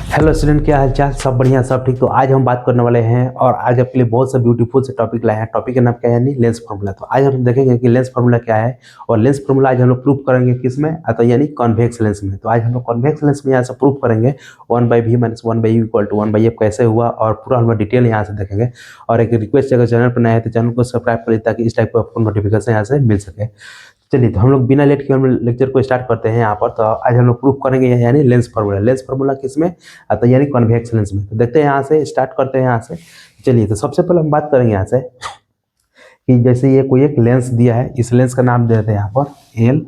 Hello student, क्या हाल चाल? सब बढ़िया, सब ठीक। तो आज हम बात करने वाले हैं और आज आपके लिए बहुत सा ब्यूटीफुल से टॉपिक लाए हैं। टॉपिक का नाम क्या है? यानी लेंस फार्मूला। तो आज हम देखेंगे कि लेंस फार्मूला क्या है और लेंस फार्मूला आज हम लोग प्रूफ करेंगे किस में, तो यानी कॉन्वेक्स लेंस में। तो आज हम लोग कॉन्वेक्स लेंस में यहाँ से प्रूफ करेंगे 1/v - 1/u = 1/f कैसे हुआ, और पूरा हम लोग डिटेल यहाँ से देखेंगे। और एक रिक्वेस्ट, अगर चैनल पर नया है तो चैनल को सब्सक्राइब करें ताकि इस टाइप का आपको नोटिफिकेशन यहाँ से मिल सके। चलिए, तो हम लोग बिना लेट के हम लेक्चर को स्टार्ट करते हैं यहाँ पर। तो आज हम लोग प्रूफ करेंगे यानी लेंस फार्मूला। लेंस फार्मूला किस में? तो यानी कॉन्वेक्स लेंस में। तो देखते हैं यहाँ से, स्टार्ट करते हैं यहाँ से। चलिए, तो सबसे पहले हम बात करेंगे यहाँ से कि जैसे ये कोई एक लेंस दिया है, इस लेंस का नाम दे देते हैं यहाँ पर एल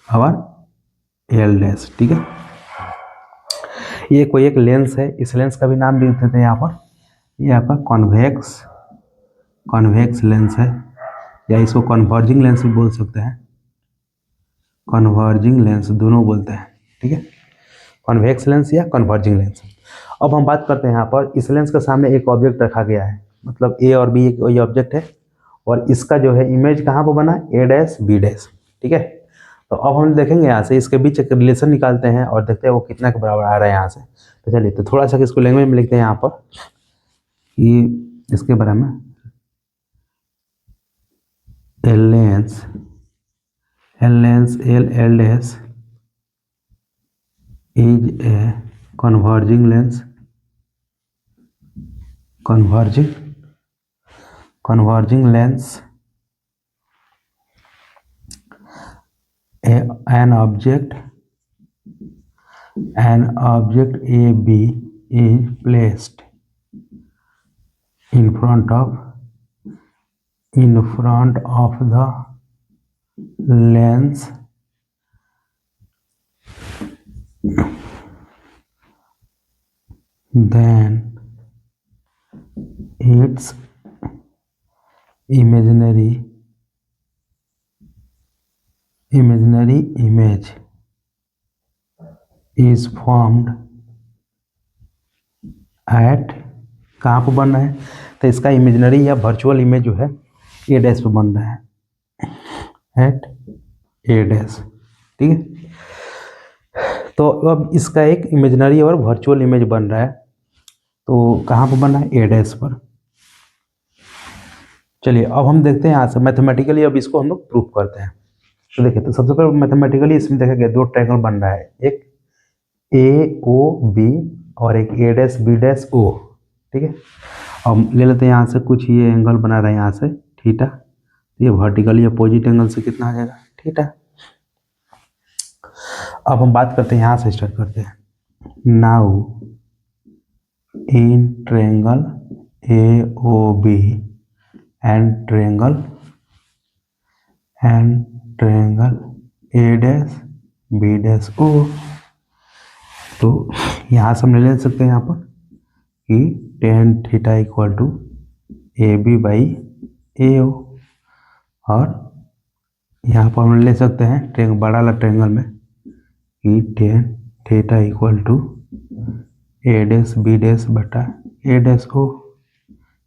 और एल डैश। ठीक है, ये कोई एक लेंस है, इस लेंस का भी नाम दे देते हैं यहाँ पर। ये आपका कॉन्वेक्स लेंस है, या इसको कन्वर्जिंग लेंस भी बोल सकते हैं। कन्वर्जिंग लेंस दोनों बोलते हैं। ठीक है, कॉन्वेक्स लेंस या कन्वर्जिंग लेंस। अब हम बात करते हैं यहाँ पर, इस लेंस के सामने एक ऑब्जेक्ट रखा गया है, मतलब ए और बी एक ऑब्जेक्ट है, और इसका जो है इमेज कहाँ पर बना? ए डैश बी डैश। ठीक है, तो अब हम देखेंगे यहाँ से इसके बीच एक रिलेशन निकालते हैं और देखते हैं वो कितना के बराबर आ रहा है यहाँ से। तो चलिए, तो थोड़ा सा इसको लैंग्वेज में लिखते हैं यहाँ पर कि इसके बारे में L L dash is a converging lens an object AB is placed in front of the lens then its imaginary image is formed at, कहाँ पर बन रहा है? तो इसका इमेजिनरी या वर्चुअल इमेज जो है ए डैश पे बन रहा है, एट ए डैश। ठीक है, तो अब इसका एक इमेजिनरी और वर्चुअल इमेज बन रहा है, तो कहाँ पर बन रहा है? ए डैश पर। चलिए, अब हम देखते हैं यहाँ से मैथमेटिकली, अब इसको हम लोग प्रूफ करते हैं। तो देखिए, तो सबसे पहले मैथमेटिकली इसमें देखा गया दो ट्रायंगल बन रहा है, एक ए ओ बी और एक ए डैश बी डैश ओ। ठीक है, अब ले लेते हैं यहाँ से कुछ, ये एंगल बना रहा है यहाँ से थीटा, ये वर्टिकली अपोजिट एंगल से कितना आ जाएगा? थीटा। अब हम बात करते हैं यहाँ से, स्टार्ट करते हैं। Now in triangle A O B and triangle A dash B dash O, तो यहाँ से हम ले सकते हैं यहाँ पर कि tan theta equal to A B by A O, और यहाँ पर हम ले सकते हैं ट्रायंगल बड़ा वाला ट्रायंगल में कि tan theta equal to A dash B dash बटा ए डैश ओ।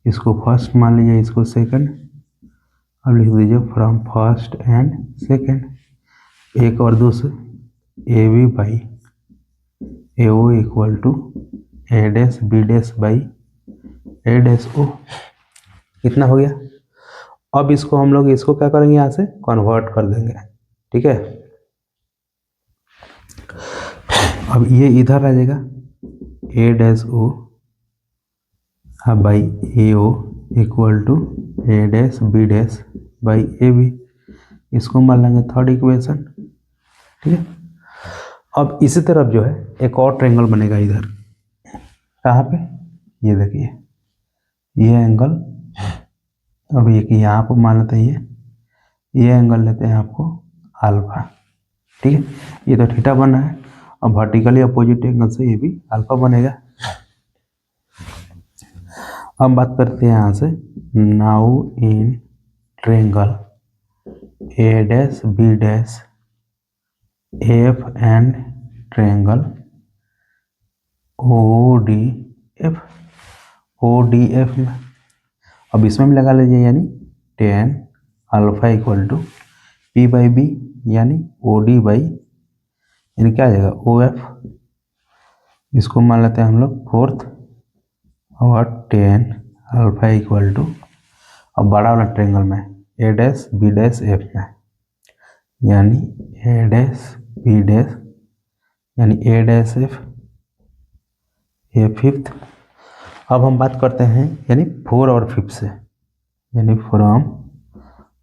इसको फर्स्ट मान लीजिए, इसको सेकंड, अब लिख दीजिए फ्रॉम फर्स्ट एंड सेकंड, एक और दो से A B by A O equal to A dash B dash by A dash O. कितना हो गया? अब इसको हम लोग इसको क्या करेंगे? यहाँ से कन्वर्ट कर देंगे। ठीक है, अब ये इधर आ जाएगा A dash O by A O equal to A dash B dash by A B. इसको मान लेंगे थर्ड इक्वेशन। ठीक है, अब इसी तरफ जो है एक और ट्रायंगल बनेगा इधर, कहाँ पे? ये देखिए, ये एंगल, अब एक यहाँ पर मान लेते हैं, ये एंगल लेते हैं आपको अल्फा। ठीक है, ये तो थीटा बना है, अब वर्टिकली अपोजिट एंगल से ये भी अल्फा बनेगा। हम बात करते हैं यहाँ से, now in triangle A dash B dash F and triangle O D F में, अब इसमें भी लगा लीजिए, यानी tan alpha equal to P by B यानी ओ डी बाई, यानी क्या आ जाएगा? ओ एफ इसको मान लेते हैं हम लोग फोर्थ और 10 अल्फा इक्वल टू, अब बड़ा वाला ट्रायंगल में ए डैश बी डैश एफ में, यानी ए डैश बी डैश यानी ए डैश एफ ए फिफ्थ। अब हम बात करते हैं यानी 4 और 5 से, यानी फ्रॉम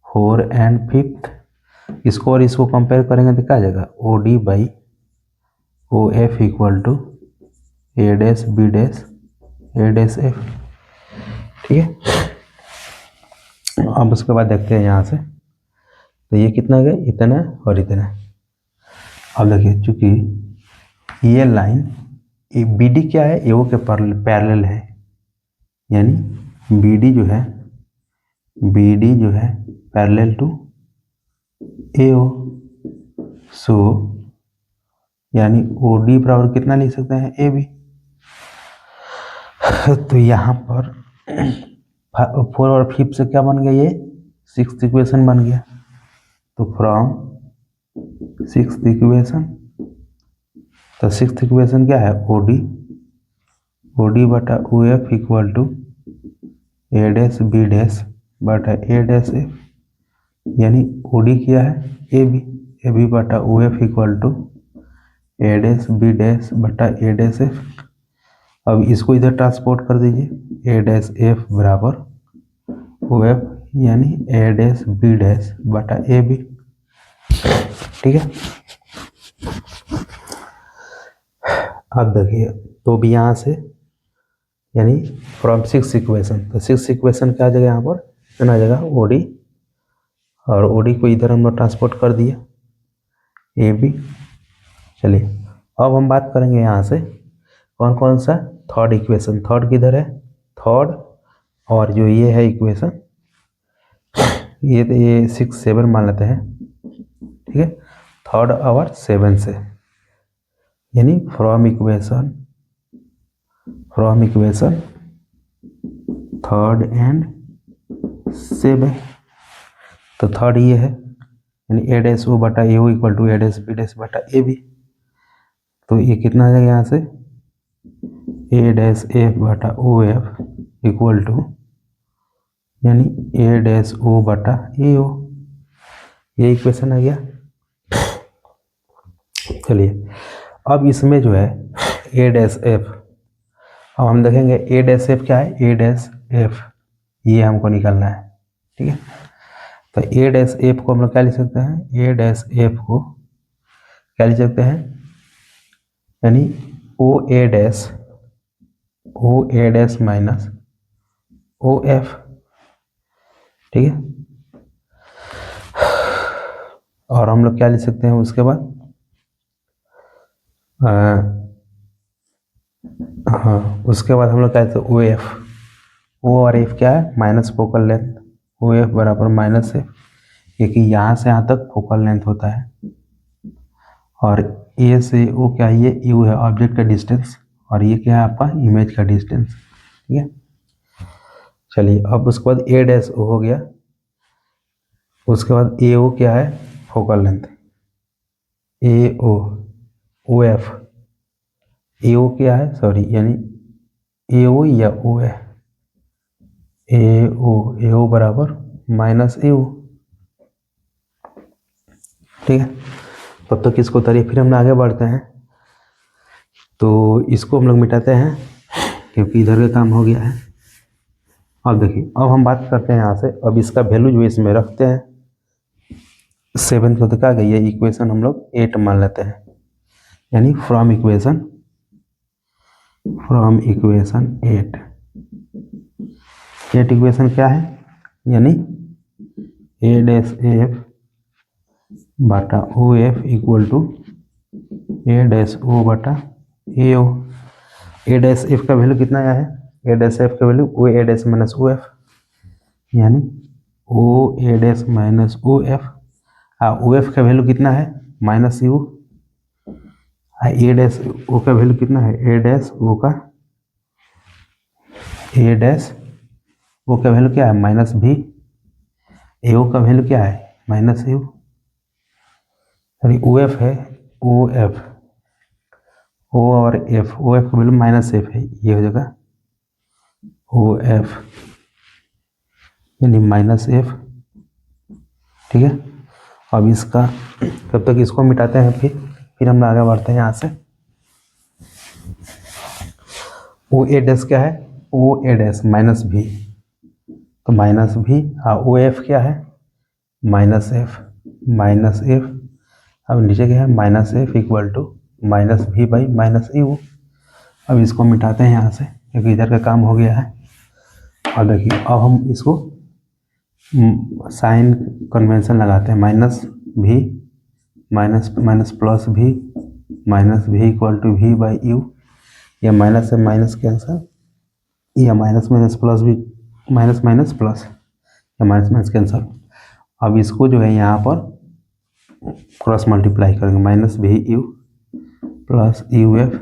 4 एंड 5th, इसको और इसको कंपेयर करेंगे तो क्या आ जाएगा, O D by O F equal to A dash B dash A dash F. ठीक है, अब उसके बाद देखते हैं यहाँ से, तो ये कितना गया, इतना और इतना। अब देखिए चूंकि ये लाइन बी डी क्या है, ए ओ के पैरेलल है, यानी बी डी जो है पैरेलल टू ए ओ, सो यानी ओ डी बराबर कितना लिख सकते हैं, ए बी। तो यहाँ पर 4 और 5 से क्या बन गया, ये 6th इक्वेशन बन गया। तो फ्रॉम 6th इक्वेशन, तो 6th इक्वेशन क्या है, ओ डी बटा O F equal to A dash B dash बटा ए डैश एफ, यानी ओ डी क्या है, ए बी बटा O F equal to A dash B dash बटा ए डैश एफ। अब इसको इधर ट्रांसपोर्ट कर दीजिए, ए डैश एफ बराबर ओ एफ यानी ए डैश बी डैश बटा ए बी। ठीक है, अब देखिए तो भी यहाँ से यानी फ्रॉम 6th इक्वेशन, तो 6th इक्वेशन क्या आ जाएगा, यहाँ पर कितना आ जाएगा, ओ डी, और ओ डी को इधर हम लोग ट्रांसपोर्ट कर दिए ए बी। चलिए अब हम बात करेंगे यहाँ से कौन कौन सा, थर्ड इक्वेशन, थर्ड किधर है, थर्ड, और जो ये है इक्वेशन, ये तो ये 6 7 मान लेते हैं। ठीक है, थर्ड और 7 से, यानी फ्रॉम इक्वेशन थर्ड एंड 7, तो थर्ड ये है, यानी ए डैश ओ बटा A O equal to A dash B dash बटा ए बी। तो ये कितना आ जाएगा यहाँ से, ए डैश एफ बटा ओ एफ इक्वल टू यानी ए डैश ओ बटा ए ओ, ये इक्वेशन आ गया। चलिए अब इसमें जो है ए डैश एफ, अब हम देखेंगे ए डैश एफ क्या है, ए डैश एफ ये हमको निकालना है। ठीक है, तो ए डैश एफ को हम लोग क्या लिख सकते हैं, ए डैश एफ को क्या लिख सकते हैं, यानी O A dash minus O F. ठीक है, और हम लोग क्या लिख सकते हैं उसके बाद, हाँ उसके बाद हम लोग क्या लिखते हैं, ओ एफ, ओ और एफ क्या है, minus focal length, O F बराबर माइनस एफ, क्योंकि यहाँ से यहाँ तक फोकल लेंथ होता है, और ए से ओ क्या है, ये यू है ऑब्जेक्ट का डिस्टेंस, और ये क्या है आपका इमेज का डिस्टेंस। ठीक है, चलिए अब उसके बाद ए डैश ओ हो गया, उसके बाद ए ओ क्या है, फोकल लेंथ, ए ओ एफ, ए ओ क्या है, सॉरी यानी ए ओ या ओ है, ए ओ बराबर माइनस ए ओ। ठीक है, तब तक इसको उतारिए, फिर हम आगे बढ़ते हैं। तो इसको हम लोग मिटाते हैं क्योंकि इधर का काम हो गया है। अब देखिए अब हम बात करते हैं यहाँ से, अब इसका वैल्यू जो इसमें रखते हैं 7 को, तो क्या गई है इक्वेशन हम लोग 8 मान लेते हैं, यानी फ्रॉम इक्वेशन 8 इक्वेशन क्या है, यानी ए डैश एफ बटा O F equal to A dash O बटा A O. A dash F का वैल्यू कितना आया है, ए डैश एफ का value O A dash minus O F, यानी O A dash minus O F, O F का value कितना है, minus U, A dash O का वैल्यू कितना है, ए डैश ओ का वैल्यू क्या है, माइनस भी, ए ओ का वैल्यू क्या है, minus U, sorry O F है, ओ और एफ, ओ एफ का वैल्यू माइनस एफ है, ये हो जाएगा ओ एफ यानी माइनस एफ। ठीक है, अब इसका तब तक इसको मिटाते हैं, फिर हम आगे बढ़ते हैं यहाँ से। ओ ए डैश क्या है, ओ ए डैश माइनस भी, तो माइनस भी। ओ एफ क्या है, माइनस एफ, माइनस एफ। अब नीचे क्या है, minus F equal to minus V by minus U. अब इसको मिटाते हैं यहाँ से, क्योंकि इधर का काम हो गया है। और देखिए अब हम इसको साइन कन्वेंशन लगाते हैं, माइनस भी माइनस माइनस प्लस भी, माइनस भी इक्वल टू भी बाई यू। या माइनस से माइनस कैंसल, या माइनस माइनस प्लस भी, माइनस माइनस प्लस, या माइनस माइनस कैंसल। अब इसको जो है यहाँ पर क्रॉस मल्टीप्लाई करेंगे, माइनस भी you plus U F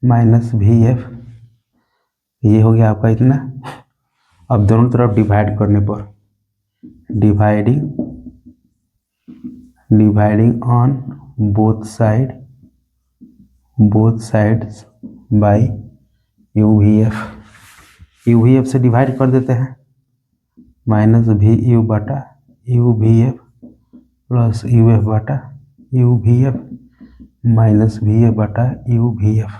minus भी एफ, ये हो गया आपका इतना। अब दोनों तरफ डिवाइड करने पर, dividing on both sides by you V F से डिवाइड कर देते हैं, माइनस भी यू बटा you V F plus U F बटा यू वी एफ माइनस भी एफ बटा यू वी एफ।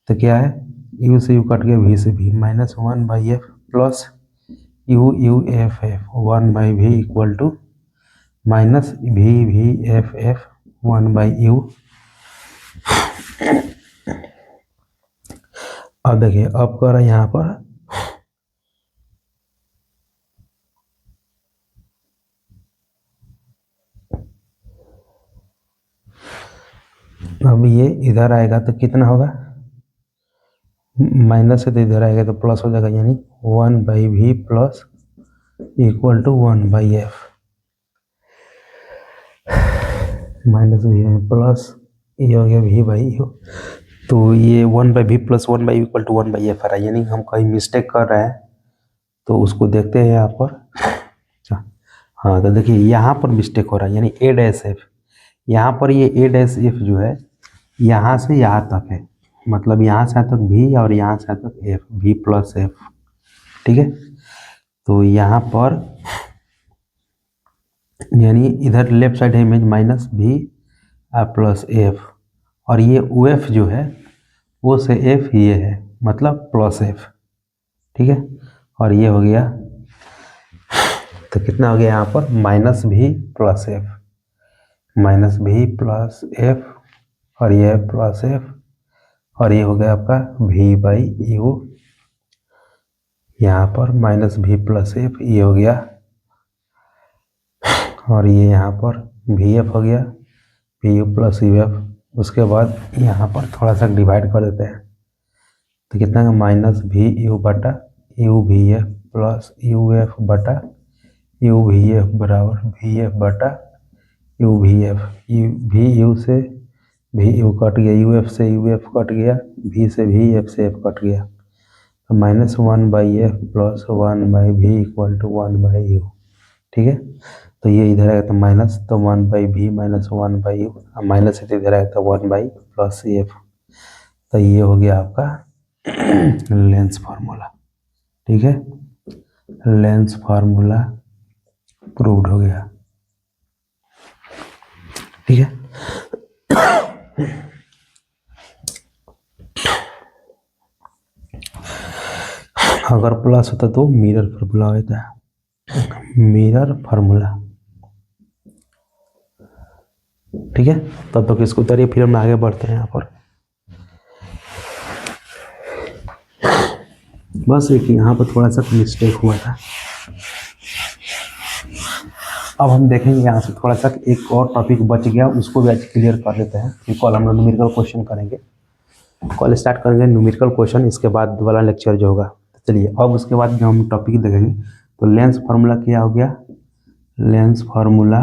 तो क्या है, यू से यू कट गया, भी से भी, minus one by F plus U F F one by V equal to minus भी F F one by you. अब देखिए अब कर यहाँ पर अब ये इधर आएगा तो कितना होगा, माइनस से तो इधर आएगा तो प्लस हो जाएगा, यानी one by V plus equal to one by F, minus V है प्लस ये हो गया भी बाई यू। तो ये one by V plus one by equal to one by F आ रहा है, यानी हम कहीं मिस्टेक कर रहे हैं तो उसको देखते हैं यहाँ पर। हाँ तो देखिए यहाँ पर मिस्टेक हो रहा है, यानी ए डैश एफ, यहाँ पर ये ए डैश एफ जो है यहाँ से यहाँ तक है, मतलब यहाँ से यहाँ तक भी और यहाँ से यहाँ तक एफ, भी प्लस एफ। ठीक है, तो यहाँ पर यानी इधर लेफ्ट साइड है इमेज माइनस भी प्लस एफ, और ये ओ एफ जो है वो से एफ ये है, मतलब प्लस एफ। ठीक है, और ये हो गया, तो कितना हो गया यहाँ पर, माइनस भी प्लस एफ, माइनस भी प्लस एफ, और ये प्लस एफ, और ये हो गया आपका भी बाई यू, यहाँ पर माइनस भी प्लस एफ ये हो गया, और ये यहाँ पर भी एफ हो गया, भी यू प्लस यू एफ। उसके बाद यहाँ पर थोड़ा सा डिवाइड कर देते हैं, तो कितना है, माइनस भी यू बटा यू भी एफ प्लस यू एफ बटा यू भी एफ बराबर भी एफ बटा यू भी एफ। यू भी यू से भी यू कट गया, यू एफ से यू एफ कट गया, भी से भी एफ से एफ कट गया, तो minus one by F plus one by V equal to one by U. ठीक है, तो ये इधर आएगा तो माइनस, तो वन बाई भी minus one by U, minus से इधर आएगा तो वन बाई प्लस एफ। तो ये हो गया आपका लेंस फार्मूला। ठीक है, लेंस फार्मूला प्रूव्ड हो गया। ठीक है, अगर प्लस होता तो मिरर फार्मूला होता है, मिरर फार्मूला। ठीक है, तब तक इसको उतारिए, फिर हम आगे बढ़ते हैं। यहाँ पर बस एक यहाँ पर थोड़ा सा मिस्टेक हुआ था, अब हम देखेंगे यहाँ से थोड़ा सा एक और टॉपिक बच गया, उसको भी आज क्लियर कर लेते हैं। फिर कल हम लोग न्यूमेरिकल क्वेश्चन करेंगे, कल स्टार्ट करेंगे न्यूमेरिकल क्वेश्चन, इसके बाद वाला लेक्चर जो होगा। चलिए अब उसके बाद जो हम टॉपिक देखेंगे, तो लेंस फार्मूला क्या हो गया, लेंस फार्मूला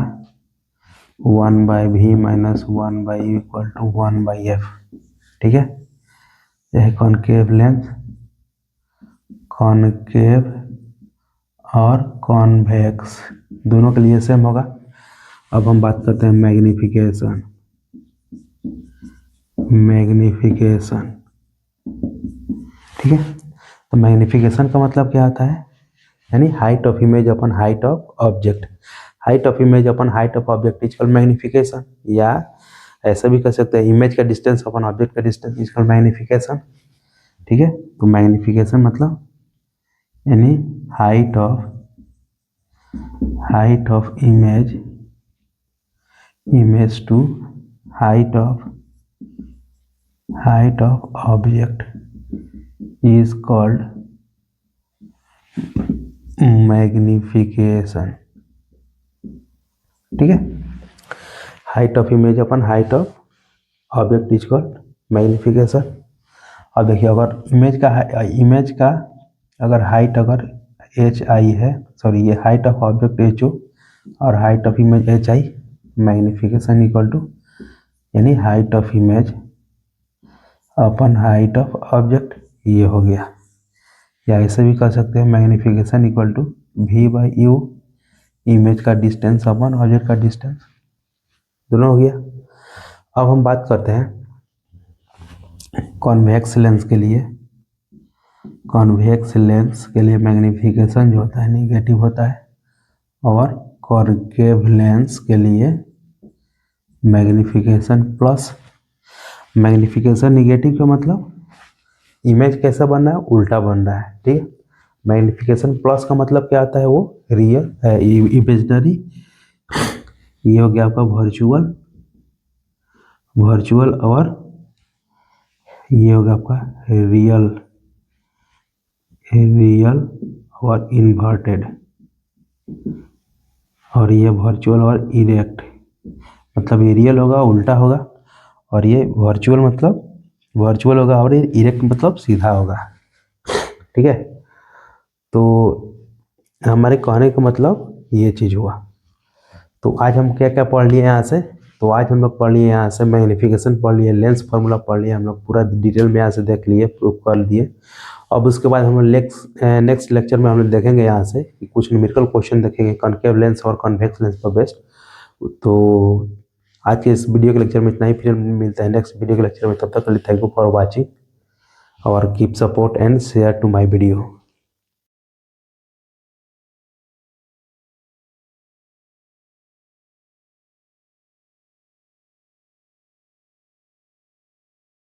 वन बाई भी minus one by u equal to one by f. ठीक है, यह कॉनकेव लेंस, कॉनकेव और कॉन्वेक्स दोनों के लिए सेम होगा। अब हम बात करते हैं मैग्निफिकेशन, मैग्निफिकेशन। ठीक है, तो मैग्निफिकेशन का मतलब क्या होता है, यानी height of image upon height of object, height of image upon height of object is called magnification, या ऐसा भी कर सकते हैं इमेज का डिस्टेंस अपन ऑब्जेक्ट का डिस्टेंस इज कॉल्ड मैग्निफिकेशन। ठीक है, तो मैग्निफिकेशन मतलब यानी height of image to height of object is called magnification. ठीक है, height of image upon height of object is called magnification. और देखिए अगर इमेज का अगर हाइट अगर एच आई है, सॉरी ये height of object H O और height of image H I, magnification equal to यानी height of image upon height of object, ये हो गया। या ऐसे भी कर सकते हैं magnification equal to V by U, image का डिस्टेंस अपन ऑब्जेक्ट का डिस्टेंस, दोनों हो गया। अब हम बात करते हैं कॉन्वेक्स लेंस के लिए। कॉन्वेक्स लेंस के लिए मैग्निफिकेशन जो होता है निगेटिव होता है, और कॉन्केव लेंस के लिए मैग्निफिकेशन प्लस। मैग्निफिकेशन निगेटिव का मतलब इमेज कैसा बन रहा है, उल्टा बन रहा है। ठीक है, मैग्निफिकेशन प्लस का मतलब क्या आता है, वो रियल इमेजनरी, ये हो गया आपका वर्चुअल और ये हो गया आपका रियल और इन्वर्टेड, और ये वर्चुअल और इरेक्ट, मतलब ये रियल होगा उल्टा होगा, और ये वर्चुअल होगा और ये इरेक्ट मतलब सीधा होगा। ठीक है, तो हमारे कहने का मतलब ये चीज़ हुआ। तो आज हम क्या क्या पढ़ लिए यहाँ से, तो आज हम लोग पढ़ लिए यहाँ से मैग्निफिकेशन पढ़ लिए, लेंस फार्मूला पढ़ लिया हम लोग, पूरा डिटेल में यहाँ से देख लिए, प्रूफ कर दिए। अब उसके बाद हम नेक्स्ट लेक्चर में हम लोग देखेंगे यहाँ से कि कुछ न्यूमेरिकल क्वेश्चन देखेंगे कॉन्केव लेंस और कॉन्वेक्स लेंस पर बेस्ड। तो आज के इस वीडियो के लेक्चर में इतना ही, फिर मिलता है नेक्स्ट वीडियो के लेक्चर में। तब तक के लिए थैंक यू फॉर वॉचिंग और keep support and share to my video.